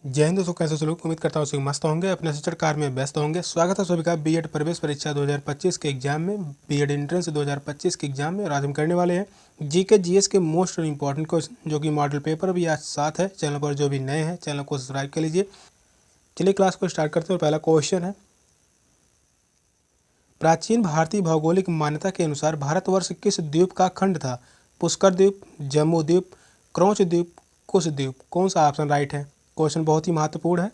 जय हिंद दोस्तों, कैसे सभी लोग। उम्मीद करता हूँ सभी मस्त होंगे, अपने शिक्षण कार्य में व्यस्त होंगे। स्वागत है सभी का बीएड प्रवेश परीक्षा 2025 के एग्जाम में, बीएड एंट्रेंस 2025 के एग्जाम में। और आज हम करने वाले हैं जीके जीएस के मोस्ट इंपॉर्टेंट क्वेश्चन, जो कि मॉडल पेपर भी आज साथ है। चैनल पर जो भी नए हैं चैनल को सब्सक्राइब कर लीजिए। चलिए क्लास को स्टार्ट करते हैं। पहला क्वेश्चन है, प्राचीन भारतीय भौगोलिक मान्यता के अनुसार भारतवर्ष किस द्वीप का खंड था? पुष्कर द्वीप, जम्बू द्वीप, क्रौच द्वीप, कुश द्वीप। कौन सा ऑप्शन राइट है? क्वेश्चन बहुत ही महत्वपूर्ण है।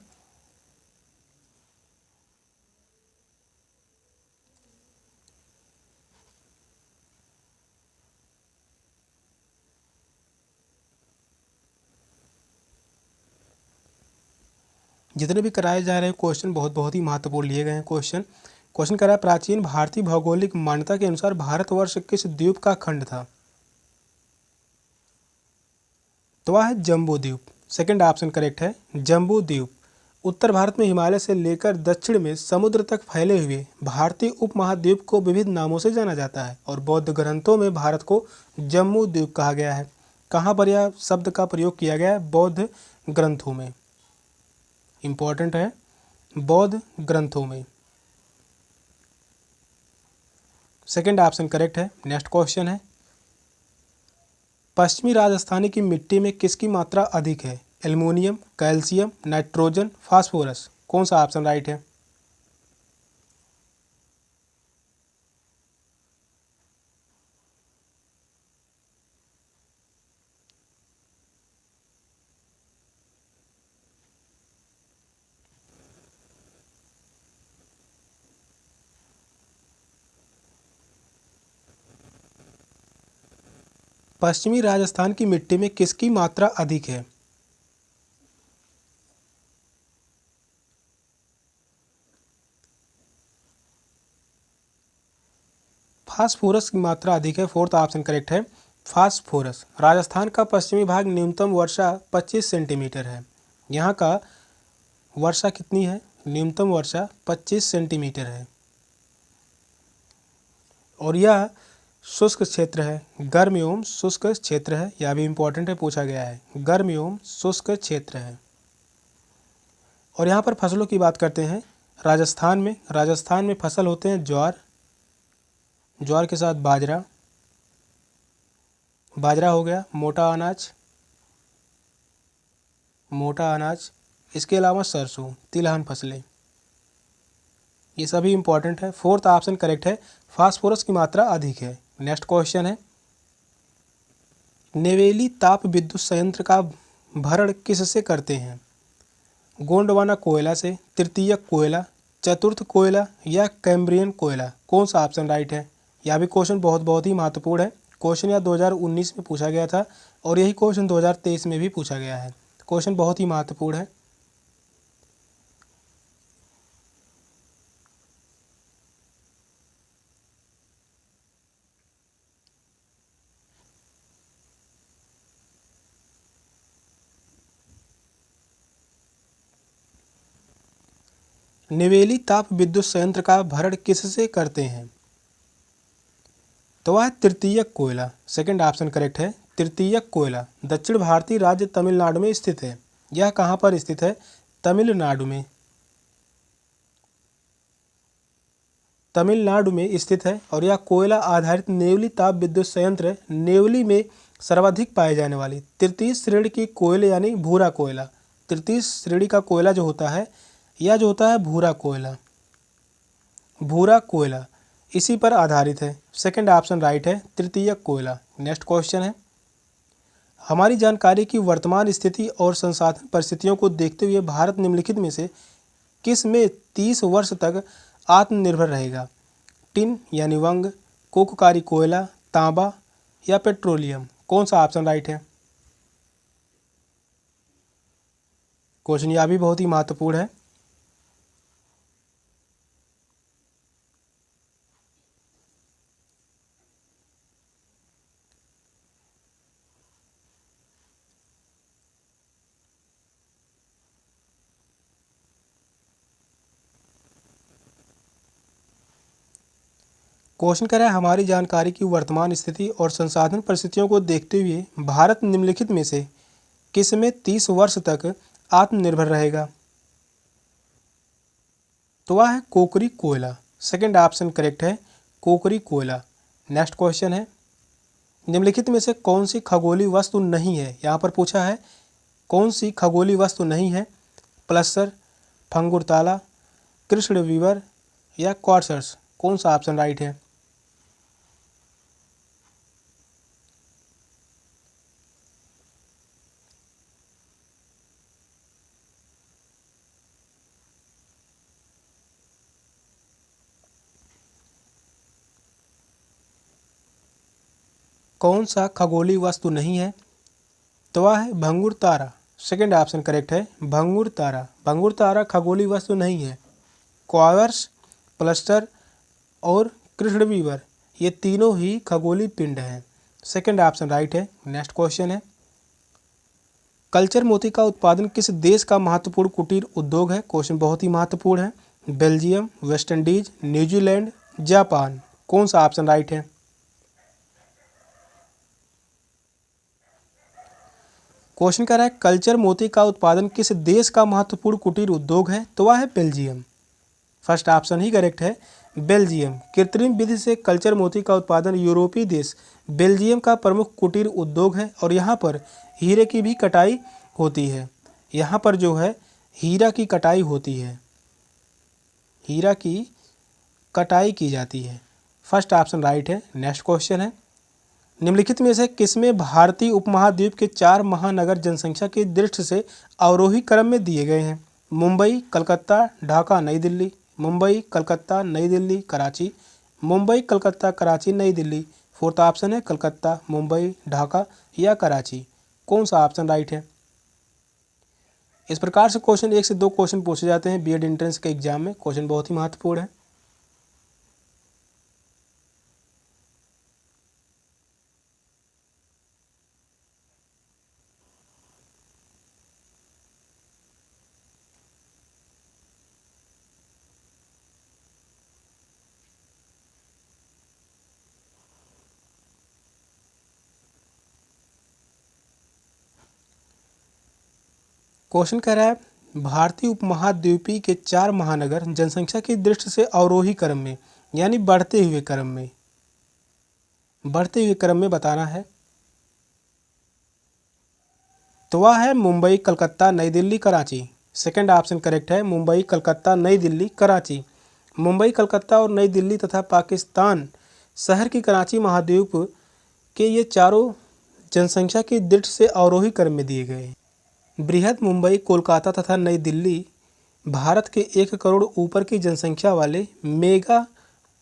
जितने भी कराए जा रहे हैं क्वेश्चन बहुत ही महत्वपूर्ण लिए गए हैं। क्वेश्चन कह रहा है, प्राचीन भारतीय भौगोलिक मान्यता के अनुसार भारतवर्ष किस द्वीप का खंड था? तो वह है जम्बू द्वीप। सेकंड ऑप्शन करेक्ट है, जम्बू द्वीप। उत्तर भारत में हिमालय से लेकर दक्षिण में समुद्र तक फैले हुए भारतीय उपमहाद्वीप को विविध नामों से जाना जाता है और बौद्ध ग्रंथों में भारत को जम्बू द्वीप कहा गया है। कहाँ पर यह शब्द का प्रयोग किया गया है? बौद्ध ग्रंथों में। इंपॉर्टेंट है, बौद्ध ग्रंथों में। सेकंड ऑप्शन करेक्ट है। नेक्स्ट क्वेश्चन है, पश्चिमी राजस्थानी की मिट्टी में किसकी मात्रा अधिक है? Aluminium, calcium, nitrogen, phosphorus. कौन सा ऑप्शन राइट है? पश्चिमी राजस्थान की मिट्टी में किसकी मात्रा अधिक है? फास्फोरस की मात्रा अधिक है। फोर्थ ऑप्शन करेक्ट है, फास्फोरस। राजस्थान का पश्चिमी भाग न्यूनतम वर्षा 25 सेंटीमीटर है। यहाँ का वर्षा कितनी है? न्यूनतम वर्षा 25 सेंटीमीटर है। और यह शुष्क क्षेत्र है, गर्म एवं शुष्क क्षेत्र है। यह भी इम्पोर्टेंट है, पूछा गया है। गर्म एवं शुष्क क्षेत्र है। और यहाँ पर फसलों की बात करते हैं। राजस्थान में फसल होते हैं ज्वार, ज्वार के साथ बाजरा, बाजरा हो गया, मोटा अनाज। इसके अलावा सरसों, तिलहन फसलें, ये सभी इम्पोर्टेंट है। फोर्थ ऑप्शन करेक्ट है, फास्फोरस की मात्रा अधिक है। नेक्स्ट क्वेश्चन है, नेवेली ताप विद्युत संयंत्र का भरण किससे करते हैं? गोंडवाना कोयला से, तृतीयक कोयला, चतुर्थ कोयला या कैम्ब्रियन कोयला। कौन सा ऑप्शन राइट है? यह भी क्वेश्चन बहुत ही महत्वपूर्ण है। क्वेश्चन यह 2019 में पूछा गया था और यही क्वेश्चन 2023 में भी पूछा गया है। क्वेश्चन बहुत ही महत्वपूर्ण है। नेवेली ताप विद्युत संयंत्र का भरण किससे करते हैं? तो वह है तृतीयक कोयला। सेकंड ऑप्शन करेक्ट है, तृतीयक कोयला। दक्षिण भारतीय राज्य तमिलनाडु में स्थित है। यह कहाँ पर स्थित है? तमिलनाडु में। तमिलनाडु में स्थित है। और यह कोयला आधारित नेवली ताप विद्युत संयंत्र नेवली में सर्वाधिक पाए जाने वाली तृतीय श्रेणी की कोयले यानी भूरा कोयला। तृतीय श्रेणी का कोयला जो होता है, यह जो होता है भूरा कोयला इसी पर आधारित है। सेकंड ऑप्शन राइट है, तृतीयक कोयला। नेक्स्ट क्वेश्चन है, हमारी जानकारी की वर्तमान स्थिति और संसाधन परिस्थितियों को देखते हुए भारत निम्नलिखित में से किस में 30 वर्ष तक आत्मनिर्भर रहेगा? टिन यानी वंग, कोककारी कोयला, तांबा या पेट्रोलियम। कौन सा ऑप्शन राइट है? क्वेश्चन यह भी बहुत ही महत्वपूर्ण है। क्वेश्चन कह रहा है, हमारी जानकारी की वर्तमान स्थिति और संसाधन परिस्थितियों को देखते हुए भारत निम्नलिखित में से किस में 30 वर्ष तक आत्मनिर्भर रहेगा? तो वह है कोकरी कोयला। सेकंड ऑप्शन करेक्ट है, कोकरी कोयला। नेक्स्ट क्वेश्चन है, निम्नलिखित में से कौन सी खगोलीय वस्तु नहीं है? यहाँ पर पूछा है कौन सी खगोलीय वस्तु नहीं है? प्लसर, फंगुरताला, कृष्णविवर या क्वार्ट्ज? कौन सा ऑप्शन राइट है? कौन सा खगोलीय वस्तु नहीं है? तो वह है भंगुर तारा। सेकंड ऑप्शन करेक्ट है, भंगुर तारा। भंगुर तारा खगोलीय वस्तु नहीं है। क्वार्ट्ज, प्लस्टर और कृष्णविवर ये तीनों ही खगोलीय पिंड हैं। सेकंड ऑप्शन राइट है। नेक्स्ट क्वेश्चन है, कल्चर मोती का उत्पादन किस देश का महत्वपूर्ण कुटीर उद्योग है? क्वेश्चन बहुत ही महत्वपूर्ण है। Belgium, West Indies, New Zealand, Japan? कौन सा ऑप्शन राइट है? क्वेश्चन कह रहा है कल्चर मोती का उत्पादन किस देश का महत्वपूर्ण कुटीर उद्योग है? तो वह है बेल्जियम। फर्स्ट ऑप्शन ही करेक्ट है, बेल्जियम। कृत्रिम विधि से कल्चर मोती का उत्पादन यूरोपीय देश बेल्जियम का प्रमुख कुटीर उद्योग है और यहाँ पर हीरे की भी कटाई होती है। यहाँ पर जो है हीरा की कटाई होती है, हीरा की कटाई की जाती है। फर्स्ट ऑप्शन राइट है। नेक्स्ट क्वेश्चन है, निम्नलिखित में से किसमें भारतीय उपमहाद्वीप के 4 महानगर जनसंख्या की दृष्टि से अवरोही क्रम में दिए गए हैं? मुंबई, कलकत्ता, ढाका, नई दिल्ली? मुंबई, कलकत्ता, नई दिल्ली, कराची? मुंबई, कलकत्ता, कराची, नई दिल्ली? फोर्थ ऑप्शन है कलकत्ता, मुंबई, ढाका या कराची? कौन सा ऑप्शन राइट है? इस प्रकार से क्वेश्चन 1 से 2 क्वेश्चन पूछे जाते हैं बीएड एंट्रेंस के एग्जाम में। क्वेश्चन बहुत ही महत्वपूर्ण है। क्वेश्चन कह रहा है भारतीय उपमहाद्वीपीय के 4 महानगर जनसंख्या की दृष्टि से अवरोही क्रम में यानी बढ़ते हुए क्रम में बताना है। तो वह है मुंबई, कलकत्ता, नई Delhi, Karachi. Second option correct है, मुंबई, कलकत्ता, नई दिल्ली, कराची। मुंबई, कलकत्ता और नई दिल्ली तथा पाकिस्तान शहर की कराची महाद्वीप के ये चारों जनसंख्या की दृष्टि से अवरोही क्रम में दिए गए हैं। बृहद मुंबई, कोलकाता तथा नई दिल्ली भारत के 1 करोड़ ऊपर की जनसंख्या वाले मेगा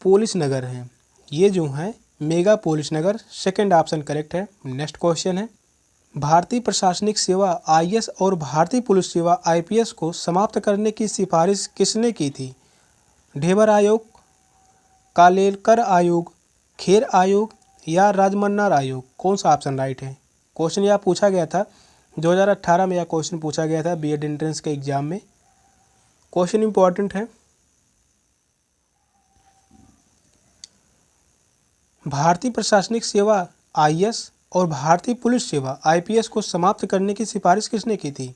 पोलिस नगर हैं। ये जो हैं मेगा पोलिस नगर। सेकंड ऑप्शन करेक्ट है। नेक्स्ट क्वेश्चन है, भारतीय प्रशासनिक सेवा आईएएस और भारतीय पुलिस सेवा आईपीएस को समाप्त करने की सिफारिश किसने की थी? ढेबर आयोग, कालेलकर आयोग, खेर आयोग या राजमन्नार आयोग? कौन सा ऑप्शन राइट है? क्वेश्चन यह पूछा गया था 2018 में, यह क्वेश्चन पूछा गया था बीएड एंट्रेंस के एग्जाम में। क्वेश्चन इंपॉर्टेंट है। भारतीय प्रशासनिक सेवा आईएएस और भारतीय पुलिस सेवा आईपीएस को समाप्त करने की सिफारिश किसने की थी?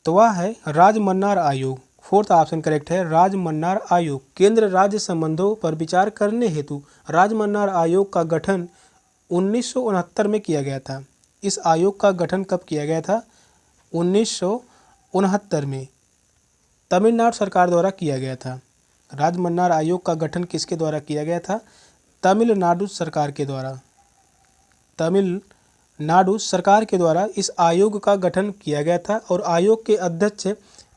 तो वह है राजमन्नार आयोग। फोर्थ ऑप्शन करेक्ट है, राजमन्नार आयोग। केंद्र राज्य संबंधों पर विचार करने हेतु राजमन्नार आयोग का गठन 1969 में किया गया था। इस आयोग का गठन कब किया गया था? 1969 में तमिलनाडु सरकार द्वारा किया गया था। राजमन्नार आयोग का गठन किसके द्वारा किया गया था? तमिलनाडु सरकार के द्वारा। तमिलनाडु सरकार के द्वारा इस आयोग का गठन किया गया था और आयोग के अध्यक्ष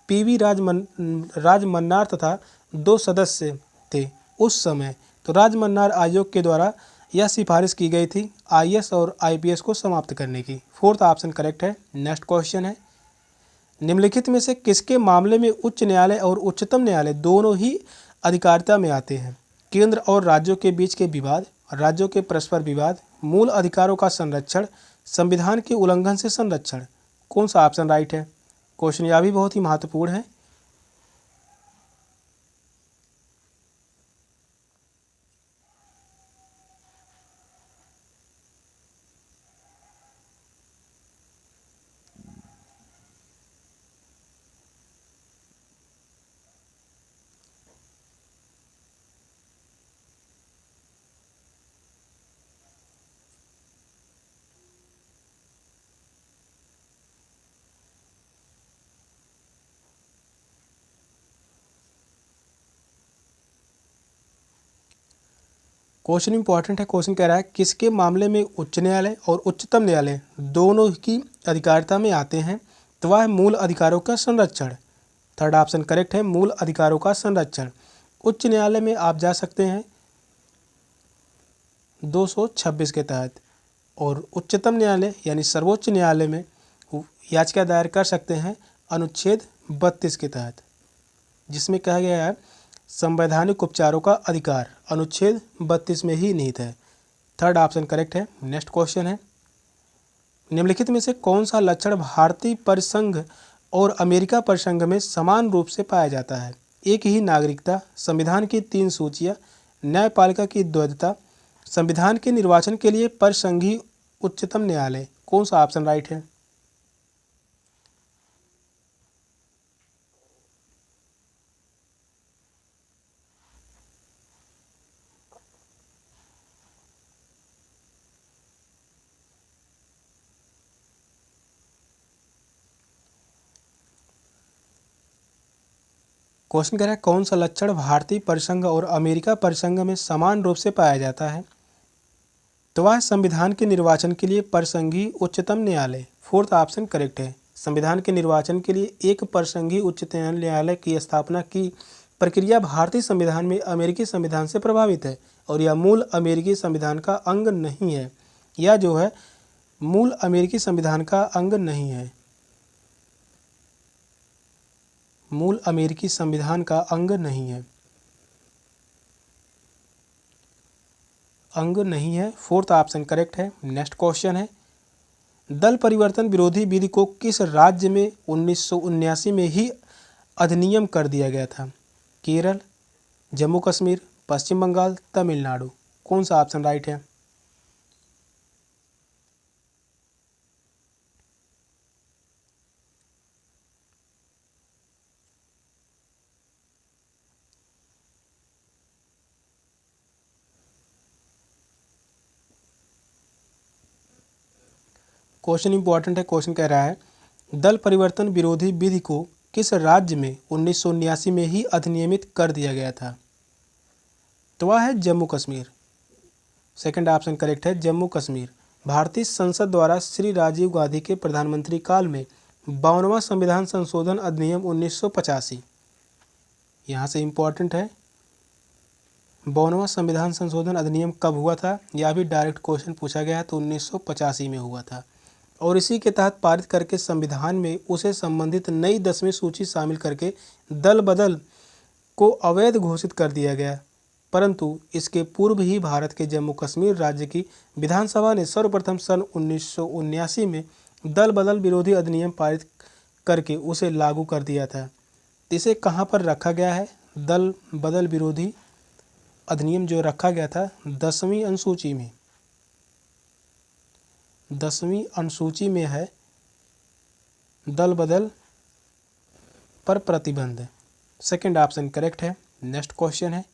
पीवी राजमन्नार तथा 2 सदस्य थे उस समय। तो राजमन्नार आयोग के द्वारा यह सिफारिश की गई थी आईएएस और आईपीएस को समाप्त करने की। फोर्थ ऑप्शन करेक्ट है। नेक्स्ट क्वेश्चन है, निम्नलिखित में से किसके मामले में उच्च न्यायालय और उच्चतम न्यायालय दोनों ही अधिकारिता में आते हैं? केंद्र और राज्यों के बीच के विवाद, राज्यों के परस्पर विवाद, मूल अधिकारों का संरक्षण, संविधान के उल्लंघन से संरक्षण? कौन सा ऑप्शन राइट है? क्वेश्चन यह भी बहुत ही महत्वपूर्ण है। क्वेश्चन इंपॉर्टेंट है। क्वेश्चन कह रहा है किसके मामले में उच्च न्यायालय और उच्चतम न्यायालय दोनों की अधिकारिता में आते हैं? तो वह है मूल अधिकारों का संरक्षण। थर्ड ऑप्शन करेक्ट है, मूल अधिकारों का संरक्षण। उच्च न्यायालय में आप जा सकते हैं 226 के तहत, और उच्चतम न्यायालय यानी सर्वोच्च न्यायालय में याचिका दायर कर सकते हैं अनुच्छेद 32 के तहत, जिसमें कहा गया है संवैधानिक उपचारों का अधिकार अनुच्छेद 32 में ही निहित है। थर्ड ऑप्शन करेक्ट है। नेक्स्ट क्वेश्चन है, निम्नलिखित में से कौन सा लक्षण भारतीय परिसंघ और अमेरिका परिसंघ में समान रूप से पाया जाता है? एक ही नागरिकता, संविधान की 3 सूचियाँ, न्यायपालिका की द्वैधता, संविधान के निर्वाचन के लिए परिसंघीय उच्चतम न्यायालय। कौन सा ऑप्शन राइट है? क्वेश्चन कह रहा है कौन सा लक्षण भारतीय परिसंघ और अमेरिका परिसंघ में समान रूप से पाया जाता है? तो वह संविधान के निर्वाचन के लिए परिसंघीय उच्चतम न्यायालय। फोर्थ ऑप्शन करेक्ट है। संविधान के निर्वाचन के लिए एक परिसंघीय उच्चतम न्यायालय की स्थापना की प्रक्रिया भारतीय संविधान में अमेरिकी संविधान से प्रभावित है, और यह मूल अमेरिकी संविधान का अंग नहीं है। यह जो है मूल अमेरिकी संविधान का अंग नहीं है, मूल अमेरिकी संविधान का अंग नहीं है, अंग नहीं है। फोर्थ ऑप्शन करेक्ट है। नेक्स्ट क्वेश्चन है, दल परिवर्तन विरोधी विधि को किस राज्य में 1979 में ही अधिनियम कर दिया गया था? केरल, जम्मू कश्मीर, पश्चिम बंगाल, तमिलनाडु। कौन सा ऑप्शन राइट है? क्वेश्चन इंपॉर्टेंट है। क्वेश्चन कह रहा है दल परिवर्तन विरोधी विधि को किस राज्य में 1979 में ही अधिनियमित कर दिया गया था? तो वह है Jammu Kashmir. Second option correct है, जम्मू कश्मीर। भारतीय संसद द्वारा श्री राजीव गांधी के प्रधानमंत्री काल में 52वां संविधान संशोधन अधिनियम 1985, यहाँ से इम्पोर्टेंट है 52वां संविधान संशोधन अधिनियम कब हुआ था? यह भी डायरेक्ट क्वेश्चन पूछा गया है, तो 1985 में हुआ था, और इसी के तहत पारित करके संविधान में उसे संबंधित नई 10वीं सूची शामिल करके दल बदल को अवैध घोषित कर दिया गया। परंतु इसके पूर्व ही भारत के जम्मू कश्मीर राज्य की विधानसभा ने सर्वप्रथम सन 1979 में दल बदल विरोधी अधिनियम पारित करके उसे लागू कर दिया था। इसे कहाँ पर रखा गया है? दल बदल विरोधी अधिनियम जो रखा गया था 10वीं अनुसूची में, 10वीं अनुसूची में है दल बदल पर प्रतिबंध। सेकंड ऑप्शन करेक्ट है। नेक्स्ट क्वेश्चन है,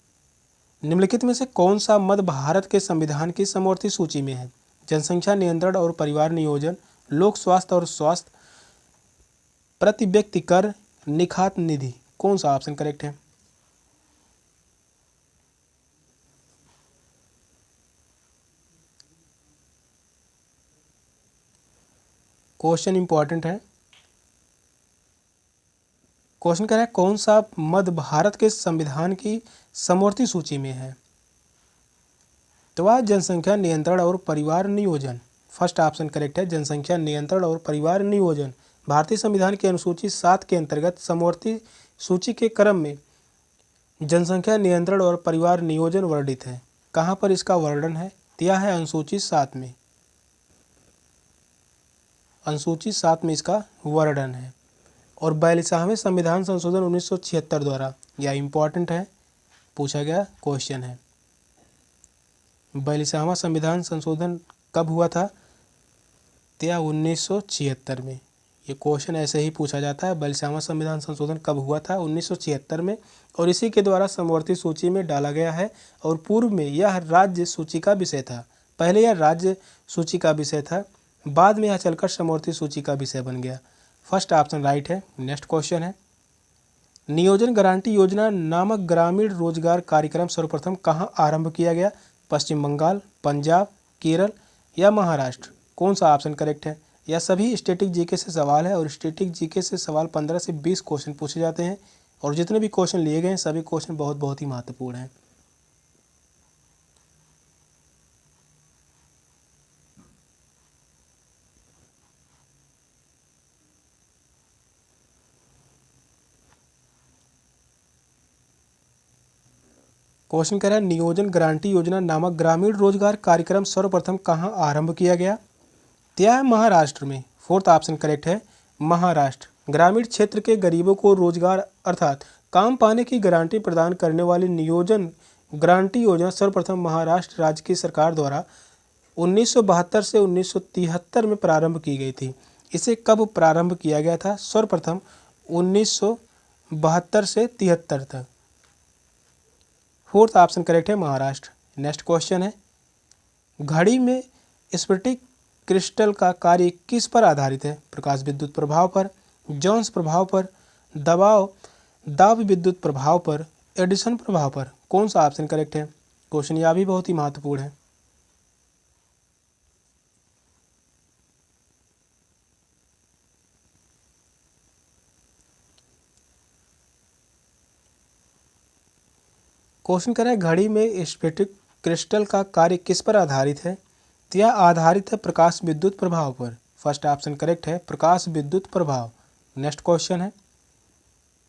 निम्नलिखित में से कौन सा मद भारत के संविधान की समवर्ती सूची में है? जनसंख्या नियंत्रण और परिवार नियोजन, लोक स्वास्थ्य और स्वास्थ्य, प्रति व्यक्ति कर, निखात निधि। कौन सा ऑप्शन करेक्ट है? क्वेश्चन इंपॉर्टेंट है। क्वेश्चन कह रहा है कौन सा मद भारत के संविधान की समवर्ती सूची में है? तो वह जनसंख्या नियंत्रण और परिवार नियोजन। फर्स्ट ऑप्शन करेक्ट है, जनसंख्या नियंत्रण और परिवार नियोजन भारतीय संविधान की अनुसूची 7 के अंतर्गत समवर्ती सूची के क्रम में जनसंख्या नियंत्रण और परिवार नियोजन वर्णित है। कहाँ पर इसका वर्णन है? दिया है अनुसूची 7 में, अनुसूची 7 में इसका वर्णन है। और 42वें संविधान संशोधन 1976 द्वारा, यह इम्पॉर्टेंट है, पूछा गया क्वेश्चन है। 42वां संविधान संशोधन कब हुआ था? या 1976 में। ये क्वेश्चन ऐसे ही पूछा जाता है, 42वां संविधान संशोधन कब हुआ था? 1976 में, और इसी के द्वारा समवर्ती सूची में डाला गया है। और पूर्व में यह राज्य सूची का विषय था। पहले यह राज्य सूची का विषय था, बाद में यह चलकर समवर्ती सूची का विषय बन गया। फर्स्ट ऑप्शन राइट है। नेक्स्ट क्वेश्चन है, नियोजन गारंटी योजना नामक ग्रामीण रोजगार कार्यक्रम सर्वप्रथम कहाँ आरंभ किया गया? पश्चिम बंगाल, पंजाब, केरल या महाराष्ट्र? कौन सा ऑप्शन करेक्ट है? यह सभी स्टैटिक जीके से सवाल है और स्टैटिक जीके से सवाल 15 से 20 क्वेश्चन पूछे जाते हैं और जितने भी क्वेश्चन लिए गए हैं सभी क्वेश्चन बहुत ही महत्वपूर्ण हैं। क्वेश्चन कह रहा है नियोजन गारंटी योजना नामक ग्रामीण रोजगार कार्यक्रम सर्वप्रथम कहाँ आरंभ किया गया? तो यह है महाराष्ट्र में। फोर्थ ऑप्शन करेक्ट है, महाराष्ट्र। ग्रामीण क्षेत्र के गरीबों को रोजगार अर्थात काम पाने की गारंटी प्रदान करने वाली नियोजन गारंटी योजना सर्वप्रथम महाराष्ट्र राज्य की सरकार द्वारा 1972 से 1973 में प्रारंभ की गई थी। इसे कब प्रारंभ किया गया था? सर्वप्रथम 1972 से 73 तक। फोर्थ ऑप्शन करेक्ट है, महाराष्ट्र। नेक्स्ट क्वेश्चन है घड़ी में स्फटिक क्रिस्टल का कार्य किस पर आधारित है? प्रकाश विद्युत प्रभाव पर, जोन्स प्रभाव पर, दाब विद्युत प्रभाव पर, एडिसन प्रभाव पर? कौन सा ऑप्शन करेक्ट है? क्वेश्चन यह भी बहुत ही महत्वपूर्ण है। क्वेश्चन कर रहा है घड़ी में स्फटिक क्रिस्टल का कार्य किस पर आधारित है? तो यह आधारित है प्रकाश विद्युत प्रभाव पर। फर्स्ट ऑप्शन करेक्ट है, प्रकाश विद्युत प्रभाव। नेक्स्ट क्वेश्चन है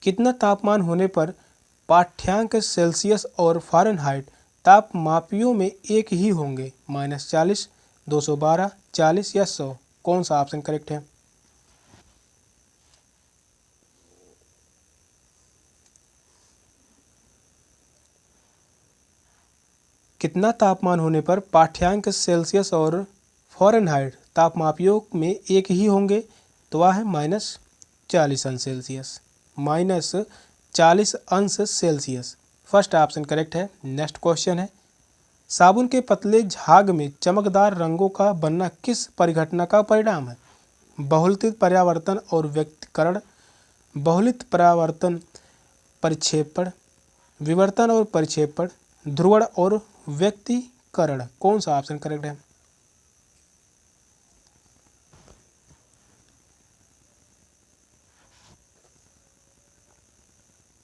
कितना तापमान होने पर पाठ्यांक सेल्सियस और फ़ारेनहाइट तापमापियों में एक ही होंगे? -40, 212, 40 या 100? कौन सा ऑप्शन करेक्ट है? कितना तापमान होने पर पाठ्यांक सेल्सियस और फ़ारेनहाइट तापमापियों में एक ही होंगे? तो वह है -40 अंश सेल्सियस। -40 अंश सेल्सियस। फर्स्ट ऑप्शन करेक्ट है। नेक्स्ट क्वेश्चन है साबुन के पतले झाग में चमकदार रंगों का बनना किस परिघटना का परिणाम है? बहुलित परावर्तन और व्यक्तीकरण, बहुलित परावर्तन, परिक्षेपण, विवर्तन और परिक्षेपण, ध्रुवण और व्यक्तीकरण? कौन सा ऑप्शन करेक्ट है?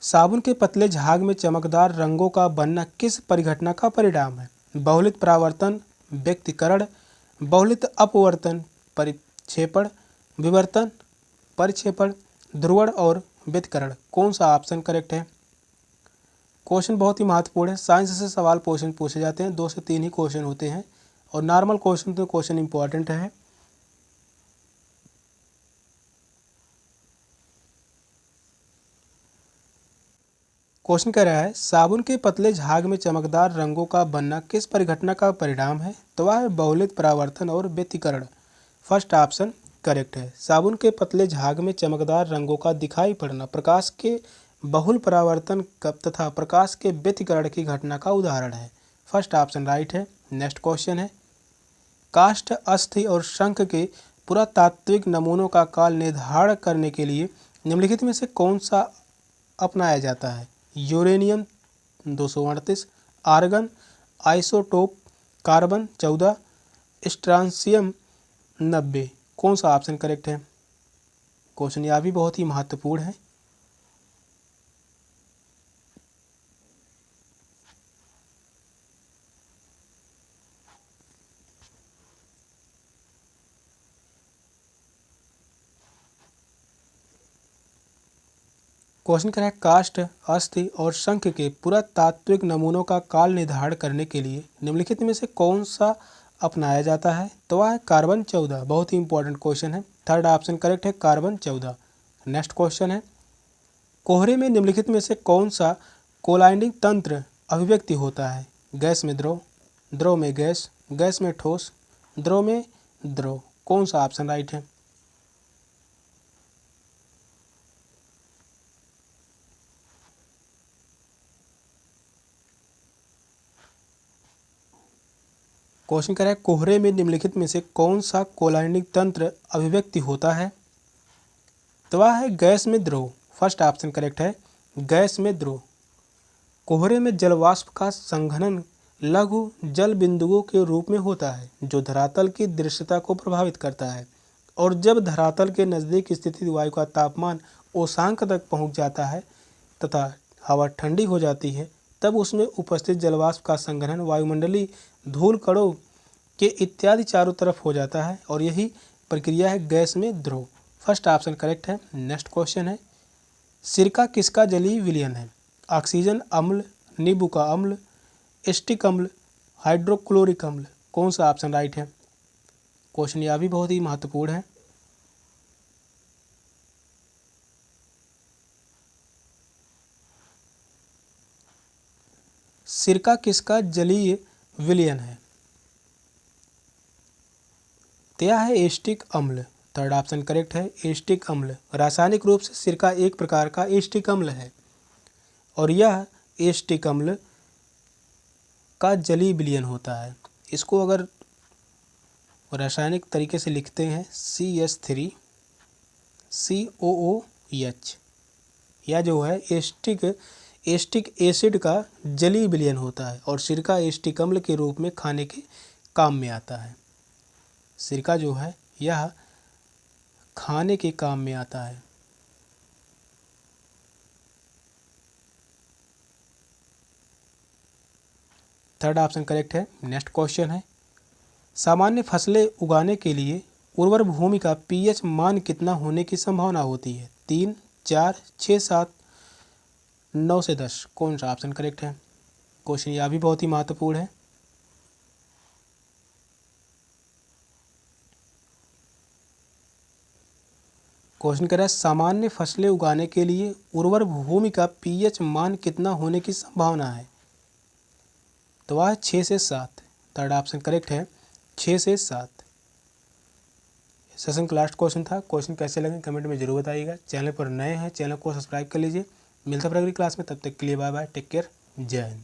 साबुन के पतले झाग में चमकदार रंगों का बनना किस परिघटना का परिणाम है? बहुलित परावर्तन, व्यक्तीकरण, बहुलित अपवर्तन, परिक्षेपण, विवर्तन, परिक्षेपण, ध्रुवण और व्यतिकरण? कौन सा ऑप्शन करेक्ट है? क्वेश्चन बहुत ही महत्वपूर्ण है। साइंस से सवाल क्वेश्चन पूछे जाते हैं, 2 से 3 ही क्वेश्चन होते हैं और नॉर्मल क्वेश्चन तो क्वेश्चन इंपॉर्टेंट है। क्वेश्चन कह रहा है साबुन के पतले झाग में चमकदार रंगों का बनना किस परिघटना का परिणाम है? तो वह है बहुलित परावर्तन और व्यतिकरण। फर्स्ट ऑप्शन करेक्ट है। साबुन के पतले झाग में चमकदार रंगों का दिखाई पड़ना प्रकाश के बहुल परावर्तन तथा प्रकाश के व्यतिकरण की घटना का उदाहरण है। फर्स्ट ऑप्शन राइट है। नेक्स्ट क्वेश्चन है काष्ठ, अस्थि और शंख के पुरातात्विक नमूनों का काल निर्धारण करने के लिए निम्नलिखित में से कौन सा अपनाया जाता है? Uranium 238, argon, isotope, carbon 14, strontium 90? कौन सा ऑप्शन करेक्ट है? क्वेश्चन यह भी बहुत ही महत्वपूर्ण है। क्वेश्चन कर रहा है काष्ठ, अस्थि और शंख के पुरातात्विक नमूनों का काल निर्धारण करने के लिए निम्नलिखित में से कौन सा अपनाया जाता है? तो वह है कार्बन 14। बहुत ही इंपॉर्टेंट क्वेश्चन है। थर्ड ऑप्शन करेक्ट है, कार्बन 14। नेक्स्ट क्वेश्चन है कोहरे में निम्नलिखित में से कौन सा कोलाइडिंग तंत्र अभिव्यक्ति होता है? गैस में द्रव, द्रव में गैस, गैस में ठोस, द्रव में द्रव? कौन सा ऑप्शन राइट है? क्वेश्चन कह रहा है कोहरे में निम्नलिखित में से कौन सा कोलाइडिंग तंत्र अभिव्यक्ति होता है? तो वह है गैस में द्रव। फर्स्ट ऑप्शन करेक्ट है, गैस में द्रव। कोहरे में जलवाष्प का संघनन लघु जल बिंदुओं के रूप में होता है जो धरातल की दृश्यता को प्रभावित करता है, और जब धरातल के नज़दीक स्थित वायु का तापमान उषांक तक पहुंच जाता है तथा हवा ठंडी हो जाती है, तब उसमें उपस्थित जलवाष्प का संघनन वायुमंडलीय धूल कणों के इत्यादि चारों तरफ हो जाता है, और यही प्रक्रिया है गैस में द्रव। फर्स्ट ऑप्शन करेक्ट है। नेक्स्ट क्वेश्चन है, सिरका किसका जलीय विलयन है? ऑक्सीजन अम्ल, नींबू का अम्ल, एस्टिक अम्ल, हाइड्रोक्लोरिक अम्ल। कौन सा ऑप्शन राइट है? क्वेश्चन यह भी बहुत ही महत्वपूर्ण है। सिरका किसका जलीय विलयन है? तो यह है एस्टिक अम्ल। थर्ड ऑप्शन करेक्ट है, एस्टिक अम्ल। रासायनिक रूप से सिरका एक प्रकार का एस्टिक अम्ल है, और यह एस्टिक अम्ल का जलीय विलयन होता है। इसको अगर रासायनिक तरीके से लिखते हैं CH3COOH, यह जो है एस्टिक एसिड का जलीय विलयन होता है, और सिरका एस्टिक अम्ल के रूप में खाने के काम में आता है। सिरका जो है यह खाने के काम में आता है। थर्ड ऑप्शन करेक्ट है। नेक्स्ट क्वेश्चन है, सामान्य फसलें उगाने के लिए उर्वर भूमि का pH मान कितना होने की संभावना होती है? 3, 4, 6, 7, 9 से 10। कौन सा ऑप्शन करेक्ट है? क्वेश्चन यह भी बहुत ही महत्वपूर्ण है। क्वेश्चन कह रहा है सामान्य फसलें उगाने के लिए उर्वर भूमि का pH मान कितना होने की संभावना है? तो वह 6 से 7। थर्ड ऑप्शन करेक्ट है, 6 से 7। सेशन का लास्ट क्वेश्चन था। क्वेश्चन कैसे लगे कमेंट में जरूर बताइएगा। चैनल पर नए हैं, चैनल को सब्सक्राइब कर लीजिए। मिलता है अगली क्लास में, तब तक के लिए बाय बाय, टेक केयर, जय हिंद।